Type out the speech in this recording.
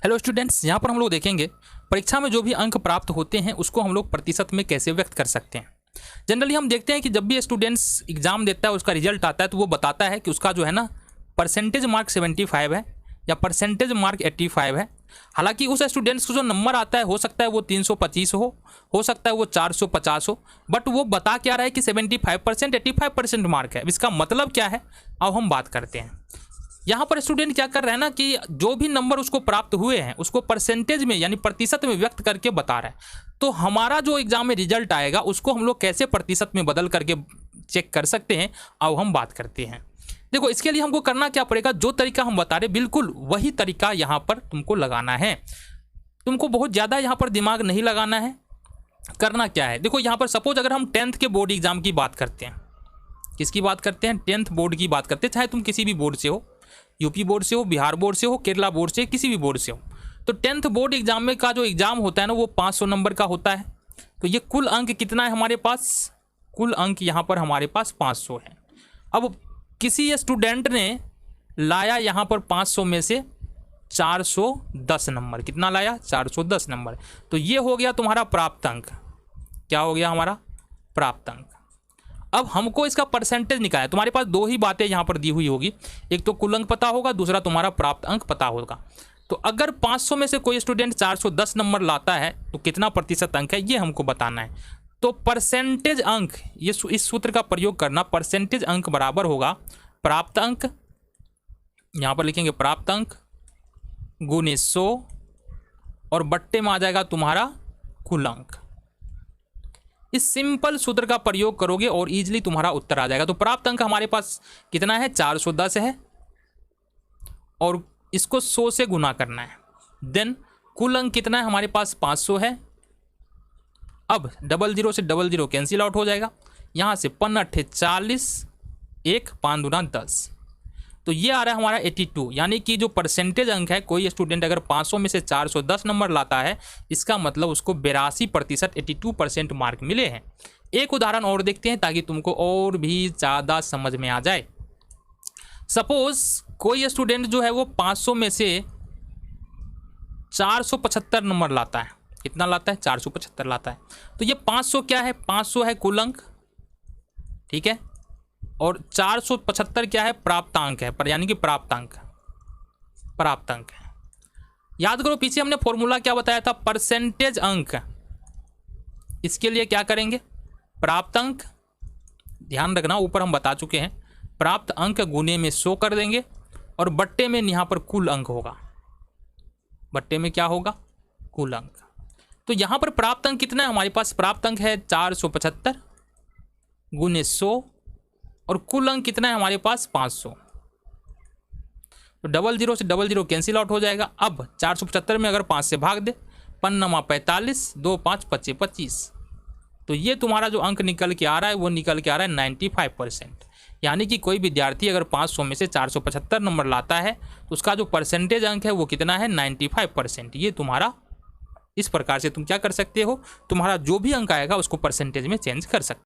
Hello students, यहाँ पर हम लोग देखेंगे परीक्षा में जो भी अंक प्राप्त होते हैं उसको हम लोग प्रतिशत में कैसे व्यक्त कर सकते हैं। जनरली हम देखते हैं कि जब भी स्टूडेंट्स एग्जाम देता है, उसका रिजल्ट आता है तो वो बताता है कि उसका जो है ना परसेंटेज मार्क 75 है या परसेंटेज मार्क 85 है। हालांकि उस स्टूडेंट्स को जो नंबर आता है हो सकता है वो 325 हो सकता है वो 450 हो, बट वो बता क्या रहा है कि 75% 85% मार्क है। इसका मतलब क्या है, अब हम बात करते हैं। यहाँ पर स्टूडेंट क्या कर रहा है ना कि जो भी नंबर उसको प्राप्त हुए हैं उसको परसेंटेज में यानी प्रतिशत में व्यक्त करके बता रहा है। तो हमारा जो एग्जाम में रिजल्ट आएगा उसको हम लोग कैसे प्रतिशत में बदल करके चेक कर सकते हैं, अब हम बात करते हैं। देखो, इसके लिए हमको करना क्या पड़ेगा, जो तरीका हम बता रहे बिल्कुल वही तरीका यहाँ पर तुमको लगाना है। तुमको बहुत ज़्यादा यहाँ पर दिमाग नहीं लगाना है। करना क्या है, देखो यहाँ पर सपोज अगर हम 10th के बोर्ड एग्जाम की बात करते हैं, किसकी बात करते हैं, 10th बोर्ड की बात करते हैं। चाहे तुम किसी भी बोर्ड से हो, यूपी बोर्ड से हो, बिहार बोर्ड से हो, केरला बोर्ड से, किसी भी बोर्ड से हो, तो 10th बोर्ड एग्जाम में का जो एग्जाम होता है ना वो 500 नंबर का होता है। तो ये कुल अंक कितना है हमारे पास, कुल अंक यहाँ पर हमारे पास 500 है। अब किसी स्टूडेंट ने लाया यहाँ पर 500 में से 410 नंबर, कितना लाया, 410 नंबर। तो ये हो गया तुम्हारा प्राप्त अंक। क्या हो गया हमारा प्राप्त अंक। अब हमको इसका परसेंटेज निकालना है। तुम्हारे पास दो ही बातें यहाँ पर दी हुई होगी, एक तो कुल अंक पता होगा, दूसरा तुम्हारा प्राप्त अंक पता होगा। तो अगर 500 में से कोई स्टूडेंट 410 नंबर लाता है तो कितना प्रतिशत अंक है ये हमको बताना है। तो परसेंटेज अंक, ये इस सूत्र का प्रयोग करना, परसेंटेज अंक बराबर होगा प्राप्त अंक, यहाँ पर लिखेंगे प्राप्त अंक गुणे 100 और बट्टे में आ जाएगा तुम्हारा कुल अंक। इस सिंपल सूत्र का प्रयोग करोगे और इजीली तुम्हारा उत्तर आ जाएगा। तो प्राप्त अंक हमारे पास कितना है, 410 है और इसको 100 से गुना करना है। देन कुल अंक कितना है हमारे पास, 500 है। अब 00 से 00 कैंसिल आउट हो जाएगा, यहाँ से 5 40, 1 5 दूना 10, तो ये आ रहा है हमारा 82। यानी कि जो परसेंटेज अंक है, कोई स्टूडेंट अगर 500 में से 410 नंबर लाता है, इसका मतलब उसको 82% 82% मार्क मिले हैं। एक उदाहरण और देखते हैं ताकि तुमको और भी ज़्यादा समझ में आ जाए। सपोज कोई स्टूडेंट जो है वो 500 में से 475 नंबर लाता है। कितना लाता है, 475 लाता है। तो ये 500 क्या है, 500 है कुल अंक, ठीक है, और 475 क्या है, प्राप्तांक है, पर यानी कि प्राप्तांक है। याद करो पीछे हमने फॉर्मूला क्या बताया था, परसेंटेज अंक। इसके लिए क्या करेंगे, प्राप्त अंक, ध्यान रखना ऊपर हम बता चुके हैं, प्राप्त अंक गुने में 100 कर देंगे और बट्टे में यहाँ पर कुल अंक होगा। बट्टे में क्या होगा, कुल अंक। तो यहाँ पर प्राप्त अंक कितना है हमारे पास, प्राप्त अंक है 475 गुने 100 और कुल अंक कितना है हमारे पास, 500। तो 00 से 00 कैंसिल आउट हो जाएगा। अब 475 में अगर 5 से भाग दे, 5 45, 2 5 25 25, तो ये तुम्हारा जो अंक निकल के आ रहा है वो निकल के आ रहा है 95%। यानी कि कोई विद्यार्थी अगर 500 में से 475 नंबर लाता है तो उसका जो परसेंटेज अंक है वो कितना है, 95%। ये तुम्हारा, इस प्रकार से तुम क्या कर सकते हो, तुम्हारा जो भी अंक आएगा उसको परसेंटेज में चेंज कर सकते हो।